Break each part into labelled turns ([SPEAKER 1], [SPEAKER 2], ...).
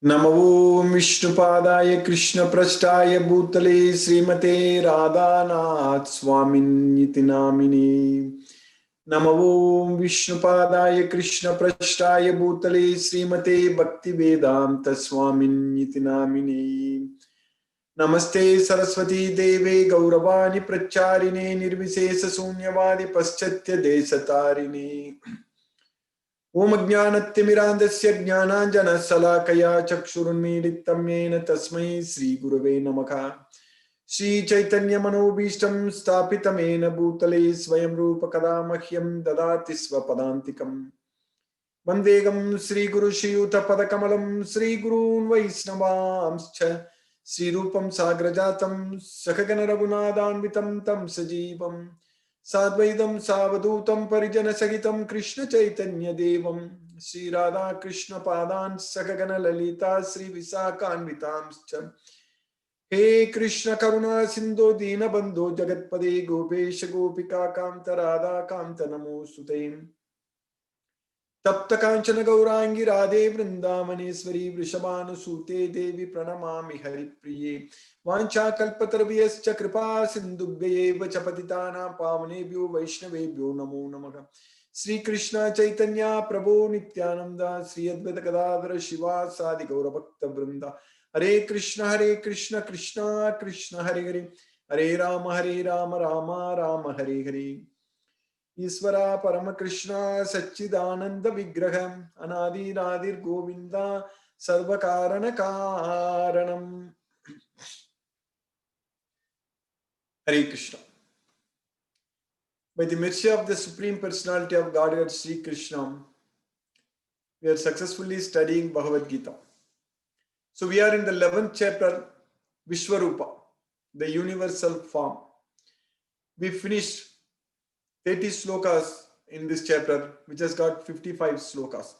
[SPEAKER 1] Namo Vishnupadaya Krishna Prasthaya Bhutale Srimate Radhanath Swaminiti Namini. Namo Vishnupadaya Krishna Prasthaya Bhutale Srimate Bhakti Vedanta Swaminiti Namini. Namaste Saraswati Deve Gauravani Pracharine Nirvisesa Sunyavadi Paschatya Desatarine. Om Ajnanatimirandasya Jnananjanasalakaya Chakshurunmilitam Yena Tasmai Sri Gurave Namah. Shri Chaitanya Manobhishtam Stapitam Yena Bhutale Swayam Rupa Kadamahyam Dadati Swapadantikam. Vandegam Sri Guru Shri Yuta Padakamalam Sri Gurun Vaisnavamscha Sri Rupam Sagrajatam Sakagana Raghunadanvitam Tam Sajivam Sadvaidam Savadutam Parijana Sagitam Krishna Chaitanya Devam Sri Radha Krishna Padan Sakagana Lalita Sri Visakanvitamscha. He Krishna Karuna Sindhu Dina Bandhu Jagatpade Gopesha Gopika Kamta Radha Kamta Namo Sute Tapta Kanchana Gaurangi Radhe Vrindavaneshwari Vrishabhanusute Devi Pranamami Haripriye Vancha Kalpatarvyascha Kripa Sindhubhye Vachapatitana Pavanebhyo Vaishnavebhyo Namo Namaha. Sri Krishna Chaitanya Prabhu Nityananda Sri Advaita Gadadhara Shiva Sadi Gaura Bhakta Vrinda. Hare Krishna Krishna Krishna Hare Hare Hare Rama Rama Rama Hare Hare. Isvara Paramakrishna Satchidananda Vigraham Anadi Radir Govinda Sarvakarana Karanam. Hare Krishna. By the mercy of the Supreme Personality of Godhead Sri Krishna, we are successfully studying Bhagavad Gita. So we are in the 11th chapter, Vishwarupa, the universal form. We finished 30 slokas in this chapter, which has got 55 slokas.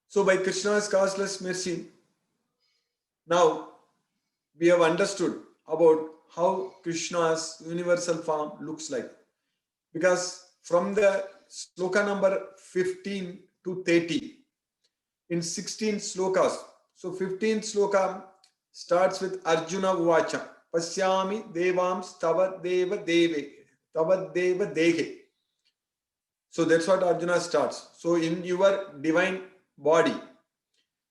[SPEAKER 1] So by Krishna's causeless mercy, now we have understood about how Krishna's universal form looks like. Because from the sloka number 15 to 30, in 16 slokas, so 15th sloka starts with Arjuna Uvacha, Pasyami Devams Tavad Deva Deve. Tavadeva Dehe. So that's what Arjuna starts. So in your divine body.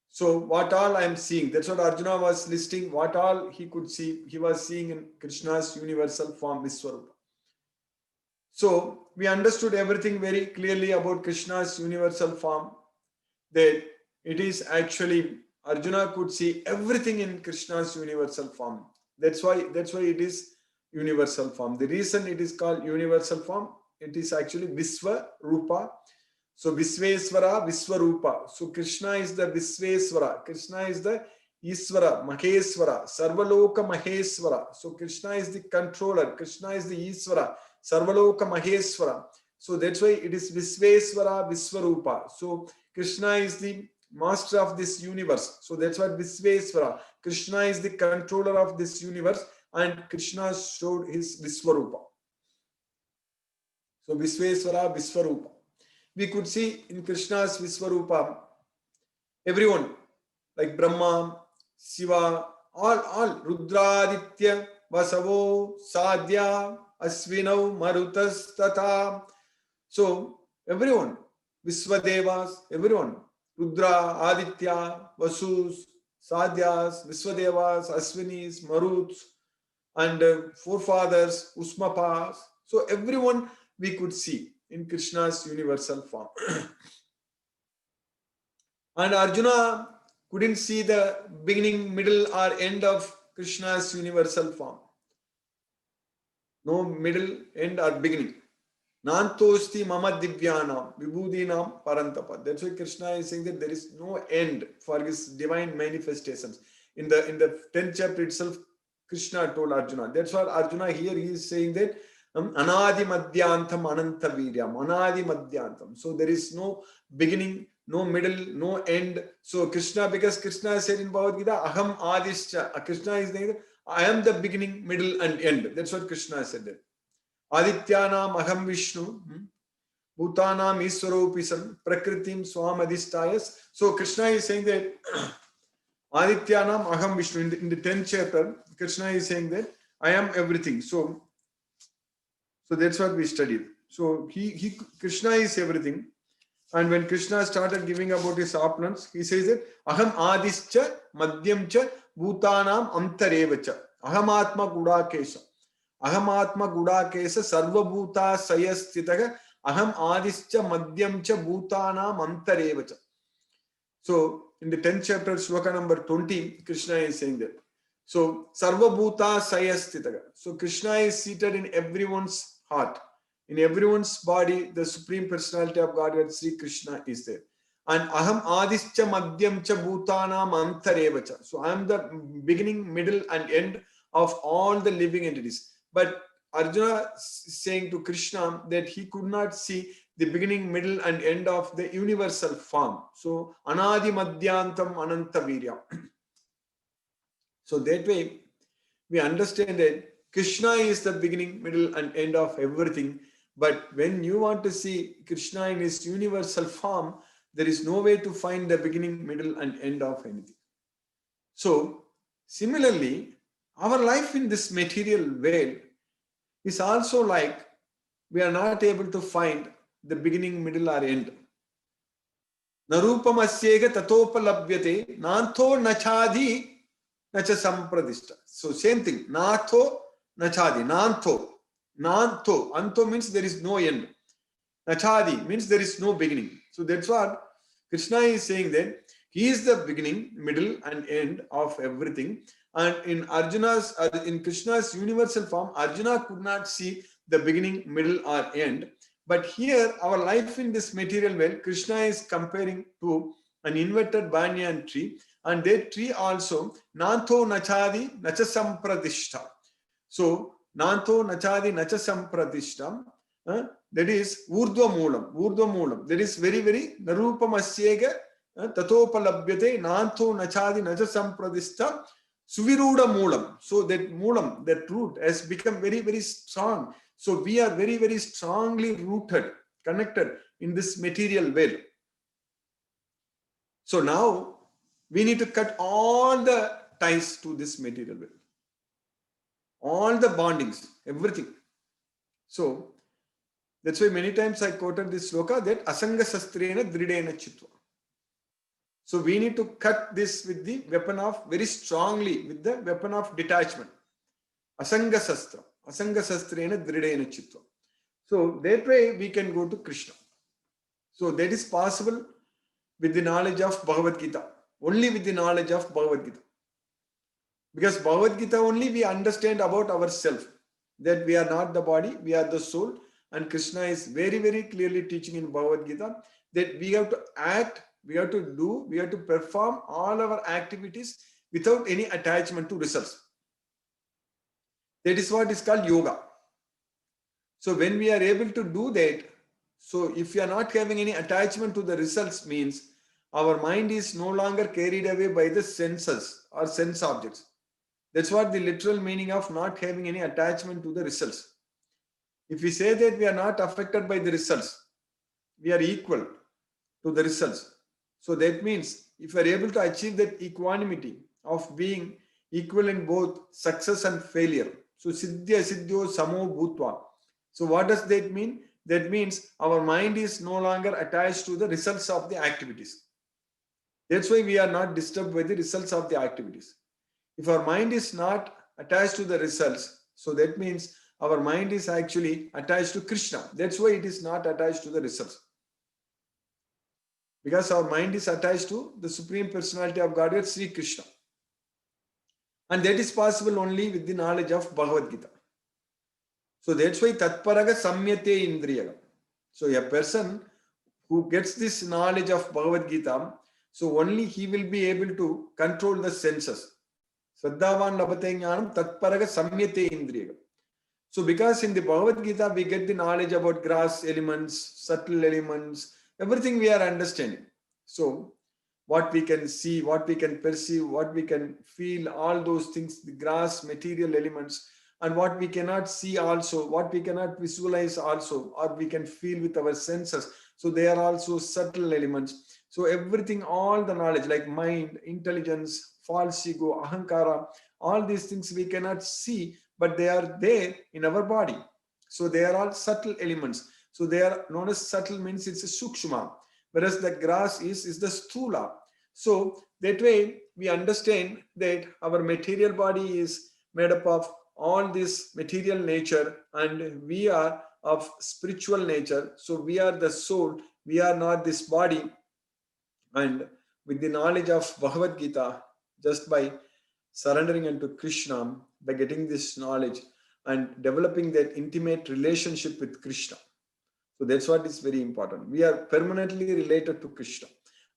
[SPEAKER 1] So what all I am seeing, that's what Arjuna was listing, what all he could see, he was seeing in Krishna's universal form, Vishwarupa. So we understood everything very clearly about Krishna's universal form, that it is actually, Arjuna could see everything in Krishna's universal form. That's why it is universal form. The reason it is called universal form, it is actually Vishwarupa. So Visvesvara, Vishwarupa. So Krishna is the Visvesvara. Krishna is the Isvara, Mahesvara, Sarvaloka Mahesvara. So Krishna is the controller. Krishna is the Isvara, Sarvaloka Mahesvara. So that's why it is Visvesvara, Vishwarupa. So Krishna is the master of this universe. So that's what Visvesvara. Krishna is the controller of this universe. And Krishna showed his Vishwarupa. So Visvesvara, Vishwarupa. We could see in Krishna's Vishwarupa, everyone, like Brahma, Shiva, all, Rudraditya, Vasavo, Sadhya, Asvinau, Marutas, Tata. So everyone, Vishwadevas, everyone, Rudra, Aditya, Vasus, Sadhyas, Vishwadevas, Asvinis, Maruts, and forefathers, Usmapas. So everyone we could see in Krishna's universal form. And Arjuna couldn't see the beginning, middle or end of Krishna's universal form. No middle, end or beginning. Nantosti mama divyanam vibhudinam parantapa. That's why Krishna is saying that there is no end for his divine manifestations. In the 10th chapter itself, Krishna told Arjuna. That's why Arjuna here he is saying that Anadi Madhyantam Ananta Viryam. Anadi Madhyantam. So there is no beginning, no middle, no end. So Krishna, because Krishna said in Bhagavad Gita, Aham Adischa. Krishna is saying that I am the beginning, middle and end. That's what Krishna said there. Adityanam Aham Vishnu. Bhutanam Iswaropisan Prakritim Swamadhistayas. So Krishna is saying that Adityanam Aham Vishnu. In the 10th chapter, Krishna is saying that I am everything. So that's what we studied. So Krishna is everything. And when Krishna started giving about his opulence, he says that Aham Adischa Madhyamcha Bhutanam Antarevacha. Aham Atma Gudakesha. Aham Atma Gudakesha Sarva Bhuta Sayastitaga. Aham Adischa Madhyamcha Bhutanam Antarevacha. So in the 10th chapter, Shloka number 20, Krishna is saying that. So Sarva Bhuta Sayastitaga. So Krishna is seated in everyone's heart. In everyone's body, the Supreme Personality of Godhead, Sri Krishna, is there. And Aham Adischa Madhyamcha Bhutanam Antarevacha. So I am the beginning, middle, and end of all the living entities. But Arjuna is saying to Krishna that he could not see the beginning, middle, and end of the universal form. So Anadi Madhyantam Ananta Virya. So that way, we understand that Krishna is the beginning, middle, and end of everything. But when you want to see Krishna in his universal form, there is no way to find the beginning, middle, and end of anything. So, similarly, our life in this material world is also like we are not able to find the beginning, middle, or end. Narupam asyega tatopalabhyate nanto nachadi nacha sampradishta. So, same thing. Natho nachadi. Nanto. Nanto. Anto means there is no end. Nachadi means there is no beginning. So that's what Krishna is saying, that he is the beginning, middle, and end of everything. And in Krishna's universal form, Arjuna could not see the beginning, middle, or end. But here, our life in this material world, Krishna is comparing to an inverted banyan tree, and that tree also, Nanto nachadi nacha sampradishta. So Nanto nachadi nacha sampradishtam. That is Urdhva Moolam. Urdhva Moolam. That is very, very Narupam Asyega Tatopalabhyate Nanto nachadi nacha sampradishtam Suviruda Moolam. So that Moolam, that root has become very, very strong. So we are very, very strongly rooted, connected in this material world. So now we need to cut all the ties to this material world. All the bondings, everything. So that's why many times I quoted this sloka that Asanga Sastrena Dridena Chitva. So we need to cut this with the weapon of, very strongly, with the weapon of detachment. Asanga Sastra. Asanga Sastrena Dridena Chitva. So that way we can go to Krishna. So that is possible with the knowledge of Bhagavad Gita. Only with the knowledge of Bhagavad Gita. Because Bhagavad Gita only we understand about ourselves. That we are not the body, we are the soul. And Krishna is very, very clearly teaching in Bhagavad Gita that we have to act, we have to do, we have to perform all our activities without any attachment to results. That is what is called yoga. So when we are able to do that, so if we are not having any attachment to the results, means our mind is no longer carried away by the senses or sense objects. That's what the literal meaning of not having any attachment to the results. If we say that we are not affected by the results, we are equal to the results. So that means if we are able to achieve that equanimity of being equal in both success and failure. So siddhya siddhyo samo bhutva. So what does that mean? That means our mind is no longer attached to the results of the activities. That's why we are not disturbed by the results of the activities. If our mind is not attached to the results, so that means our mind is actually attached to Krishna. That's why it is not attached to the results. Because our mind is attached to the Supreme Personality of Godhead, Sri Krishna. And that is possible only with the knowledge of Bhagavad Gita. So that's why Tatparaga Samyate Indriyaga. So a person who gets this knowledge of Bhagavad Gita, so only he will be able to control the senses. Saddhavan Labate Jnanam Tatparaga Samyate Indriyaga. So because in the Bhagavad Gita we get the knowledge about gross elements, subtle elements, everything we are understanding. So what we can see, what we can perceive, what we can feel, all those things, the gross material elements, and what we cannot see also, what we cannot visualize also, or we can feel with our senses. So they are also subtle elements. So everything, all the knowledge like mind, intelligence, false ego, ahankara, all these things we cannot see, but they are there in our body. So they are all subtle elements. So they are known as subtle, means it's a sukshma, whereas the grass is the sthula. So that way we understand that our material body is made up of all this material nature, and we are of spiritual nature. So we are the soul, we are not this body. And with the knowledge of Bhagavad Gita, just by surrendering unto Krishna, by getting this knowledge and developing that intimate relationship with Krishna. So that's what is very important. We are permanently related to Krishna.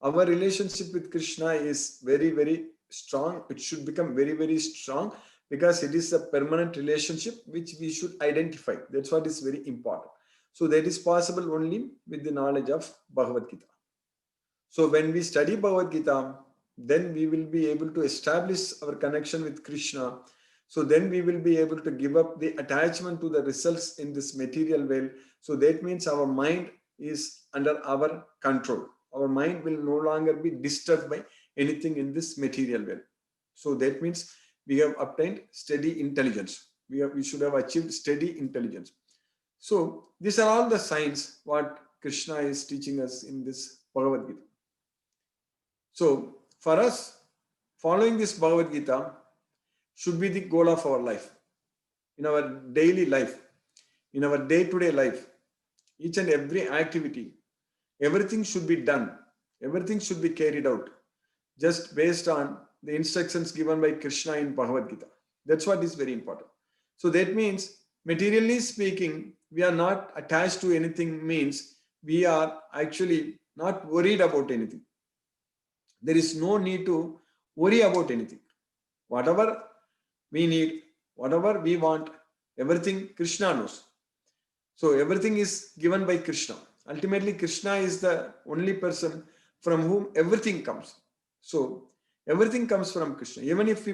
[SPEAKER 1] Our relationship with Krishna is very, very strong. It should become very, very strong, because it is a permanent relationship which we should identify. That's what is very important. So that is possible only with the knowledge of Bhagavad Gita. So when we study Bhagavad Gita, then we will be able to establish our connection with Krishna. So then we will be able to give up the attachment to the results in this material world. So that means our mind is under our control. Our mind will no longer be disturbed by anything in this material world. So that means we have obtained steady intelligence. We should have achieved steady intelligence. So these are all the signs what Krishna is teaching us in this Bhagavad Gita. So for us, following this Bhagavad Gita should be the goal of our life, in our daily life, in our day-to-day life. Each and every activity, everything should be done, everything should be carried out just based on the instructions given by Krishna in Bhagavad Gita. That's what is very important. So that means, materially speaking, we are not attached to anything, means we are actually not worried about anything. There is no need to worry about anything. Whatever we need, whatever we want, everything Krishna knows. So everything is given by Krishna. Ultimately, Krishna is the only person from whom everything comes. So everything comes from Krishna. Even if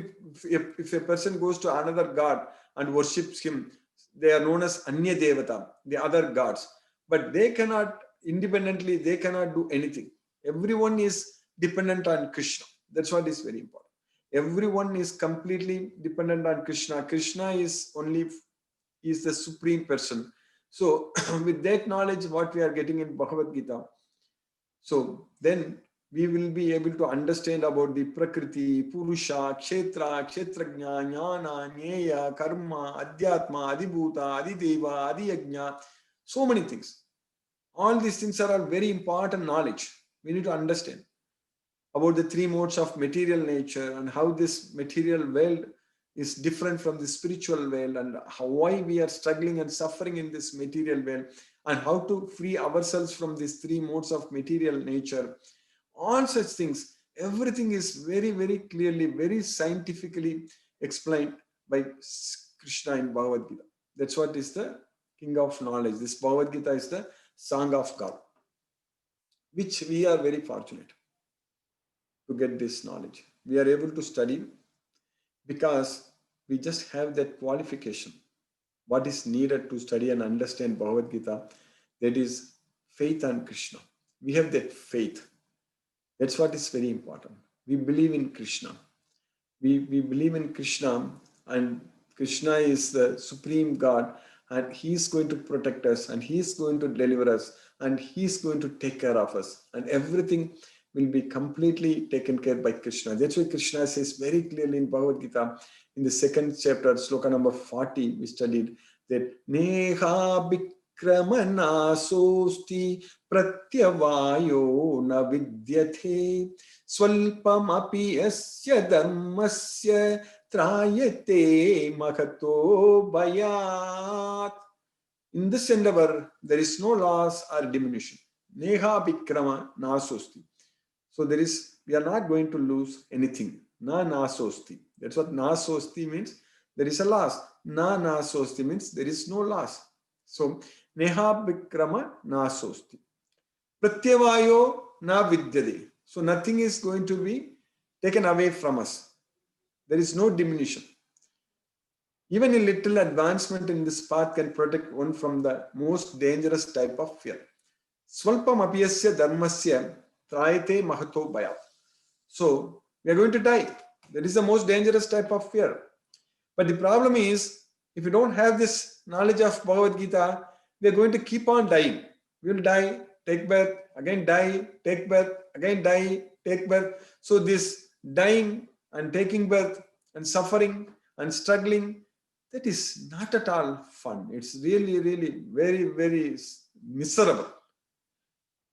[SPEAKER 1] a person goes to another god and worships him, they are known as Anya Devata, the other gods. But they cannot independently, they cannot do anything. Everyone is dependent on Krishna. That's what is very important. Everyone is completely dependent on Krishna. Krishna is the supreme person. So with that knowledge, what we are getting in Bhagavad Gita, so then we will be able to understand about the Prakriti, Purusha, Kshetra, Kshetrajna, Jnana, Jnaya, Karma, Adhyatma, Adibhuta, Adideva, Adiyajna, so many things. All these things are all very important knowledge. We need to understand about the three modes of material nature, and how this material world is different from the spiritual world, and why we are struggling and suffering in this material world, and how to free ourselves from these three modes of material nature. All such things, everything is very, very clearly, very scientifically explained by Krishna in Bhagavad Gita. That's what is the king of knowledge. This Bhagavad Gita is the song of God, which we are very fortunate to get this knowledge. We are able to study because we just have that qualification. What is needed to study and understand Bhagavad Gita, that is faith on Krishna. We have that faith. That's what is very important. We believe in Krishna. We believe in Krishna, and Krishna is the supreme God, and He is going to protect us, and He is going to deliver us, and He is going to take care of us, and everything will be completely taken care by Krishna. That's why Krishna says very clearly in Bhagavad Gita, in the second chapter, sloka number 40, we studied that Neha Bikramana Sosti Pratyavayo na Vidyathe Swalpam api asya dharmasya trayate makato bayat. In this endeavor, there is no loss or diminution. Neha Bikrama Nasosti. So we are not going to lose anything. Na nasosti. That's what nasosti means. There is a loss. Na nasosti means there is no loss. So neha bikrama nasosti. Pratyavayo na vidyade. So nothing is going to be taken away from us. There is no diminution. Even a little advancement in this path can protect one from the most dangerous type of fear. Swalpam apiyasya dharmasya trayate mahato bhaya. So we are going to die. That is the most dangerous type of fear. But the problem is, if you don't have this knowledge of Bhagavad Gita, we are going to keep on dying. We will die, take birth, again die, take birth, again die, take birth. So this dying and taking birth and suffering and struggling, that is not at all fun. It's really, really very, very miserable.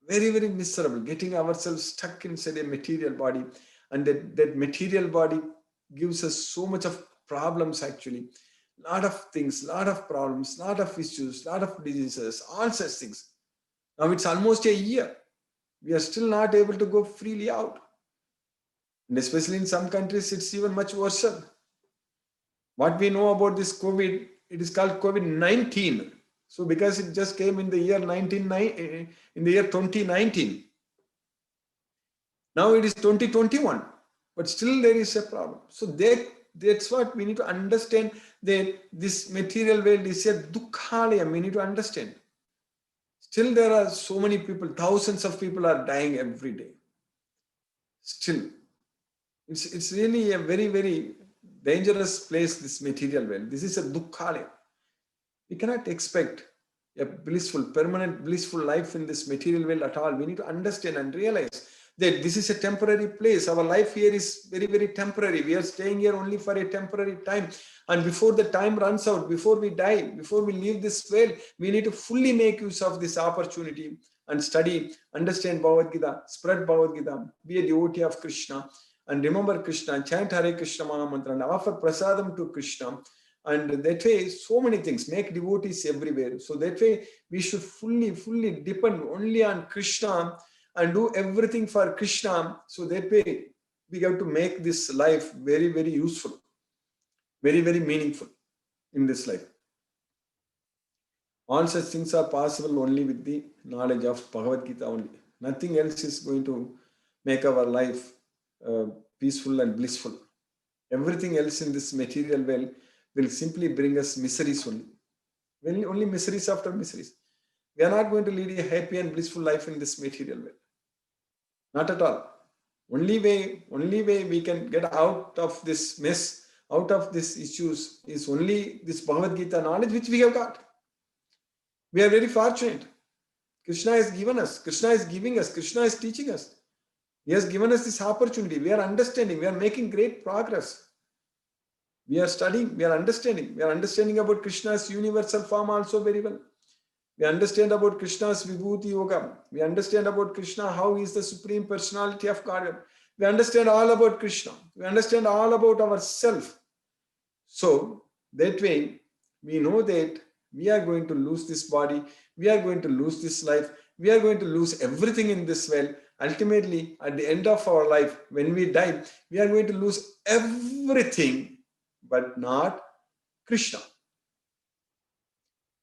[SPEAKER 1] Very, very miserable. Getting ourselves stuck inside a material body. And that material body gives us so much of problems actually. Lot of things, lot of problems, lot of issues, lot of diseases, all such things. Now it's almost a year. We are still not able to go freely out. And especially in some countries, it's even much worse. What we know about this COVID, it is called COVID-19. So because it just came in the year 2019. Now it is 2021, but still there is a problem. So that's what we need to understand, that this material world is a dukkhalayam. We need to understand. Still there are so many people, thousands of people are dying every day. Still, it's really a very, very dangerous place, this material world. This is a dukkhalayam. We cannot expect a blissful, permanent, blissful life in this material world at all. We need to understand and realize that this is a temporary place. Our life here is very, very temporary. We are staying here only for a temporary time. And before the time runs out, before we die, before we leave this world, we need to fully make use of this opportunity and study, understand Bhagavad Gita, spread Bhagavad Gita, be a devotee of Krishna, and remember Krishna, chant Hare Krishna Maha Mantra, and offer prasadam to Krishna. And that way, so many things, make devotees everywhere. So that way, we should fully depend only on Krishna and do everything for Krishna. So that way, we have to make this life very, very useful, very, very meaningful in this life. All such things are possible only with the knowledge of Bhagavad Gita only. Nothing else is going to make our life peaceful and blissful. Everything else in this material world will simply bring us miseries only. Only miseries after miseries. We are not going to lead a happy and blissful life in this material world. Not at all. Only way we can get out of this mess, out of these issues, is only this Bhagavad Gita knowledge which we have got. We are very fortunate. Krishna has given us, Krishna is giving us, Krishna is teaching us. He has given us this opportunity. We are understanding, we are making great progress. We are studying, we are understanding about Krishna's universal form also very well. We understand about Krishna's Vibhuti Yoga. We understand about Krishna, how he is the Supreme Personality of God. We understand all about Krishna. We understand all about ourselves. So that way, we know that we are going to lose this body. We are going to lose this life. We are going to lose everything in this world. Ultimately, at the end of our life, when we die, we are going to lose everything, but not Krishna.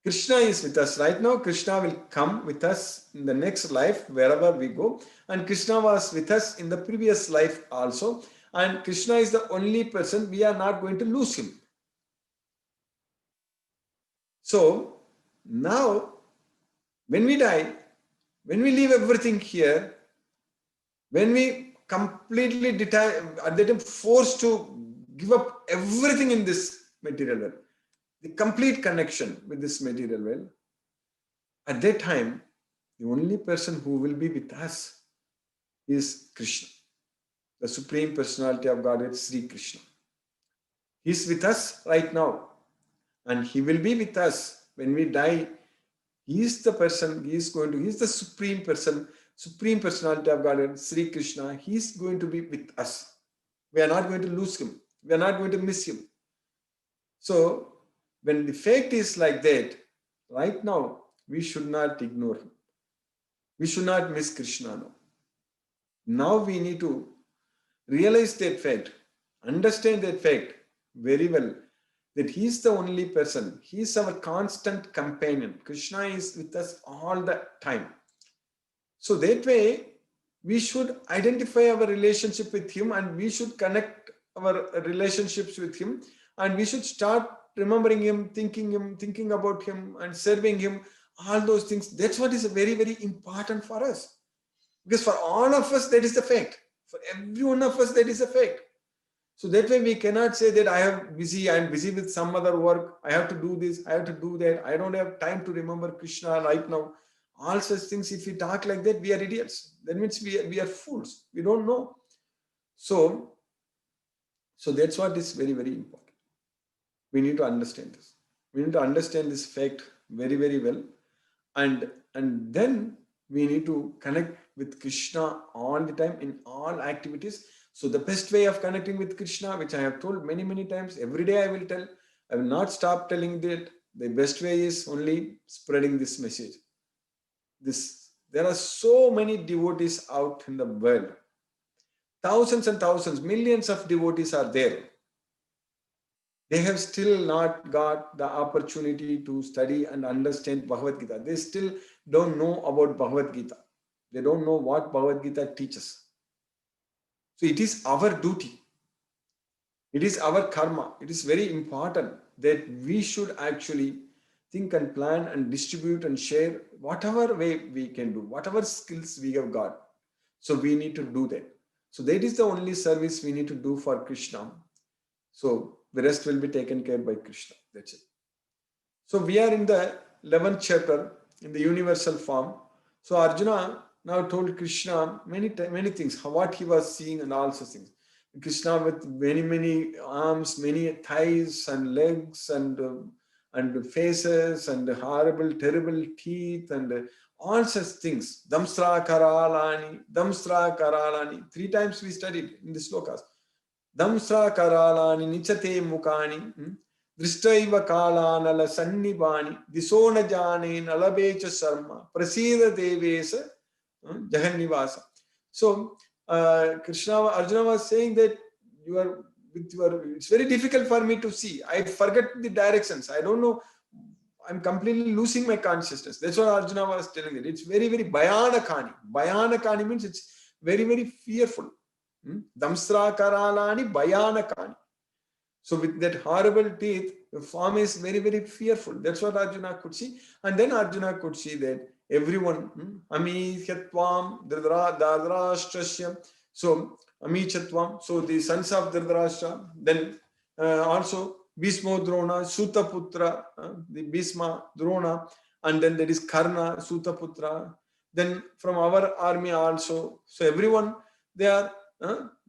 [SPEAKER 1] Krishna is with us right now. Krishna will come with us in the next life, wherever we go. And Krishna was with us in the previous life also. And Krishna is the only person, we are not going to lose him. So, now, when we die, when we leave everything here, when we completely at that time forced to give up everything in this material world, the complete connection with this material world, at that time, the only person who will be with us is Krishna, the Supreme Personality of Godhead, Sri Krishna. He is with us right now, and he will be with us when we die. He is the person, he is the Supreme Person, Supreme Personality of Godhead, Sri Krishna. He is going to be with us. We are not going to lose him. We are not going to miss him. So, when the fact is like that, right now, we should not ignore him. We should not miss Krishna now. Now we need to realize that fact, understand that fact very well, that he is the only person. He is our constant companion. Krishna is with us all the time. So that way, we should identify our relationship with him, and we should connect our relationships with him, and we should start remembering him, thinking about him, and serving him, all those things, that's what is very, very important for us. Because for all of us, that is the fact. For every one of us, that is a fact. So that way we cannot say that I am busy with some other work, I have to do this, I have to do that, I don't have time to remember Krishna right now. All such things, if we talk like that, we are idiots. That means we are fools. We don't know. So that's what is very, very important. We need to understand this. We need to understand this fact very, very well. And then we need to connect with Krishna all the time in all activities. So the best way of connecting with Krishna, which I have told many, many times, every day I will tell, I will not stop telling that the best way is only spreading this message. There are so many devotees out in the world. Thousands and thousands, millions of devotees are there. They have still not got the opportunity to study and understand Bhagavad Gita. They still don't know about Bhagavad Gita. They don't know what Bhagavad Gita teaches. So it is our duty. It is our karma. It is very important that we should actually think and plan and distribute and share whatever way we can do, whatever skills we have got. So we need to do that. So that is the only service we need to do for Krishna. So the rest will be taken care by Krishna. That's it. So we are in the 11th chapter in the universal form. So Arjuna now told Krishna many things, what he was seeing and all such things. Krishna with many arms, many thighs and legs and faces and horrible, terrible teeth and all such things. Damsra karalani. 3 times we studied in the slokas. Damsra karalani nichate mukani. Drishtaiva kalanala sannibani. Disona jane nalabecha sarma. Prasida devesa jahannivasa. So Arjuna was saying that it's very difficult for me to see. I forget the directions. I don't know. I'm completely losing my consciousness. That's what Arjuna was telling it. It's very, very bhayanakani. Bhayanakani means it's very, very fearful. Damsra karalani bhayanakani. So with that horrible teeth, the form is very, very fearful. That's what Arjuna could see. And then Arjuna could see that everyone, Amichatvam, Dhritarashtrasya. So Amichatvam, so the sons of Dhritarashtra, then also Bhisma Drona, Sutaputra, the Bhisma Drona, and then there is Karna, Sutaputra. Then from our army also. So everyone, they are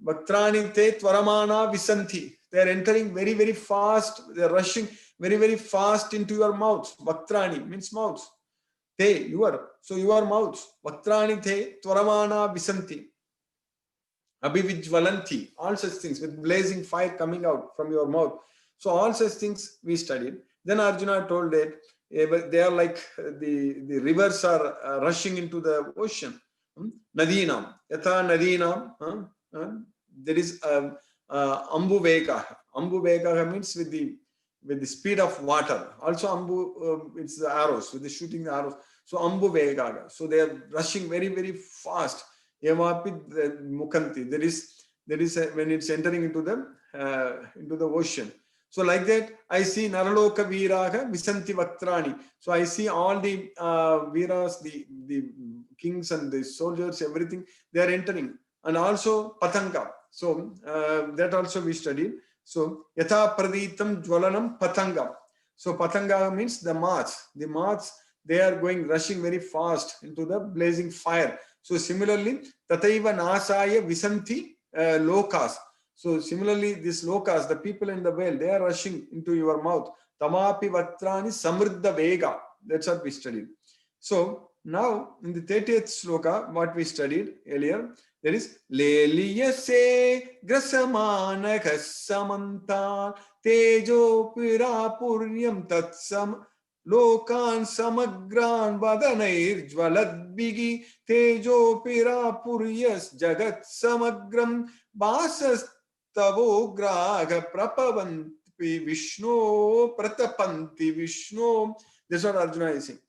[SPEAKER 1] Bhaktrani te Tvaramana Visanti. They are entering very, very fast. They are rushing very, very fast into your mouths. Bhaktrani means mouths. Te, your mouths. Bhaktrani te Tvaramana Visanti. Abhivijvalanti. All such things with blazing fire coming out from your mouth. So all such things we studied. Then Arjuna told that they are like the rivers are rushing into the ocean. Nadinam. Yatha Nadinam. There is Ambu Vega. Ambu Vega means with the speed of water. Also Ambu, it's the arrows, with the shooting the arrows. So Ambu Vega. So they are rushing very, very fast. Yamapi Mukanti. There is when it's entering into the ocean. So like that, I see Naraloka Viraga Visanti Vaktrani. So I see all the Viras, the kings and the soldiers, everything, they are entering. And also Patanga. So that also we studied. So Yatha Praditam Jwalanam Patanga. So Patanga means the moths. The moths, they are rushing very fast into the blazing fire. So similarly, Tataiva Nasaya Visanti Lokas. So similarly, these lokas, the people in the world, they are rushing into your mouth. Tamapi Vaktrani Samriddha Vega. That's what we studied. So now in the 30th sloka, what we studied earlier, there is Leliyase Grasamana Samanta Tejo Pirapuryam Tatsam Lokan Samagran Vadanair Jvaladbigi Tejo Pirapuryas Jagat Samagram Basas Tavo Graga Prapavanti Vishnu Pratapanti Vishnu. That's what Arjuna is saying.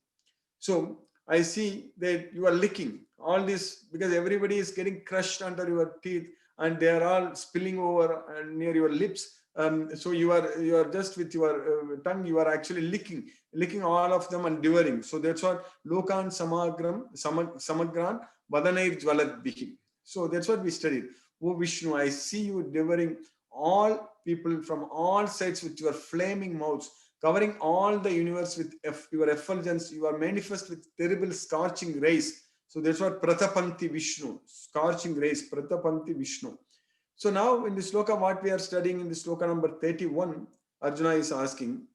[SPEAKER 1] So I see that you are licking all this because everybody is getting crushed under your teeth and they are all spilling over near your lips. So you are just with your tongue, you are actually licking all of them and devouring. So that's what Lokan Samagran Vadanair Jwalat Bihi. So that's what we studied. Oh Vishnu, I see you devouring all people from all sides with your flaming mouths, covering all the universe with your effulgence. You are manifest with terrible scorching rays. So that's what Pratapanti Vishnu, scorching rays, Pratapanti Vishnu. So now in the sloka, what we are studying in the sloka number 31, Arjuna is asking,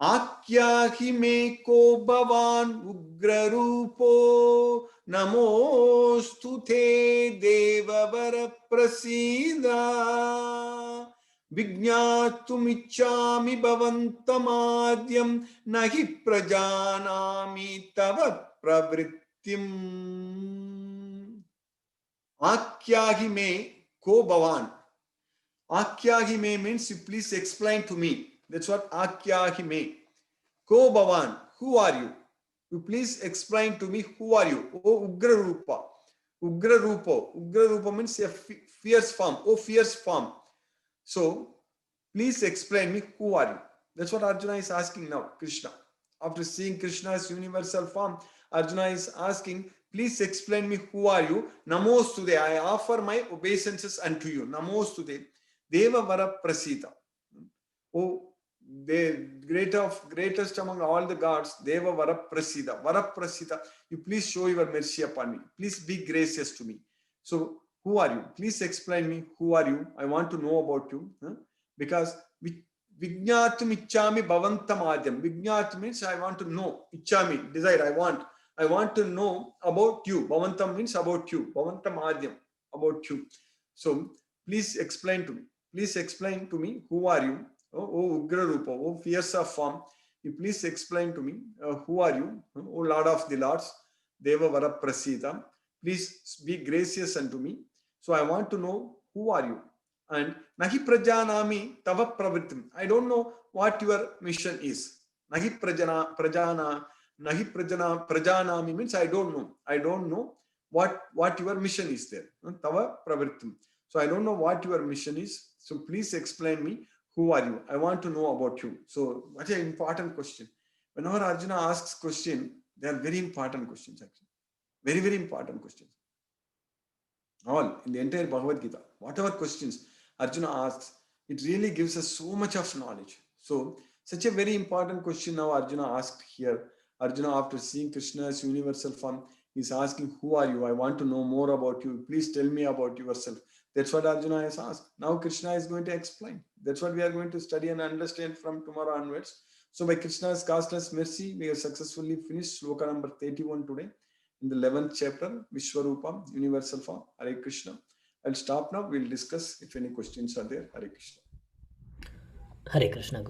[SPEAKER 1] Akyahi me ko bhavan ugra rupo namostu te devavara prasida Vijñātumiccāmi bhavantamadhyam nahi prajanami tava pravrittim. Akyahi me ko bhavan. Akyahi me means you please explain to me. That's what Akyahi me. Ko bhavan. Who are you? You please explain to me who are you? Oh Ugra Rupa. Ugra Rupa. Ugra Rupa means a fierce form. Oh fierce form. So please explain me who are you? That's what Arjuna is asking now, Krishna. After seeing Krishna's universal form, Arjuna is asking, please explain me who are you? Namostude. I offer my obeisances unto you. Namostude. Deva Vara Prasita. Oh, the greatest among all the gods, Deva Vara Prasida. Vara Prasida. You please show your mercy upon me. Please be gracious to me. So, who are you? Please explain me who are you? I want to know about you. Because Vijñātum Iccāmi Bhavantam Adyam. Vijñāt means I want to know. Iccāmi, desire, I want. I want to know about you. Bhavantam means about you. Bhavantam Adyam, about you. So, please explain to me. Please explain to me who are you? Oh Ugra Rupa, oh fierce of form. You please explain to me who are you? Oh Lord of the Lords, Deva Vara Prasita. Please be gracious unto me. So I want to know who are you? And Nahi Prajanami Tava Pravritim. I don't know what your mission is. Nahi Prajanami means I don't know. I don't know what your mission is there. Tava Pravritim. So I don't know what your mission is. So please explain me who are you? I want to know about you. So what an important question. Whenever Arjuna asks question, they are very important questions actually. Very, very important questions. All in the entire Bhagavad Gita, whatever questions Arjuna asks, it really gives us so much of knowledge. So such a very important question now Arjuna asked here. Arjuna, after seeing Krishna's universal form, is asking, who are you? I want to know more about you. Please tell me about yourself. That's what Arjuna has asked. Now Krishna is going to explain. That's what we are going to study and understand from tomorrow onwards. So by Krishna's costless mercy, we have successfully finished sloka number 31 today in the 11th chapter, Vishwarupa, universal form. Hare Krishna. I'll stop now. We'll discuss if any questions are there. Hare Krishna.
[SPEAKER 2] Hare Krishna.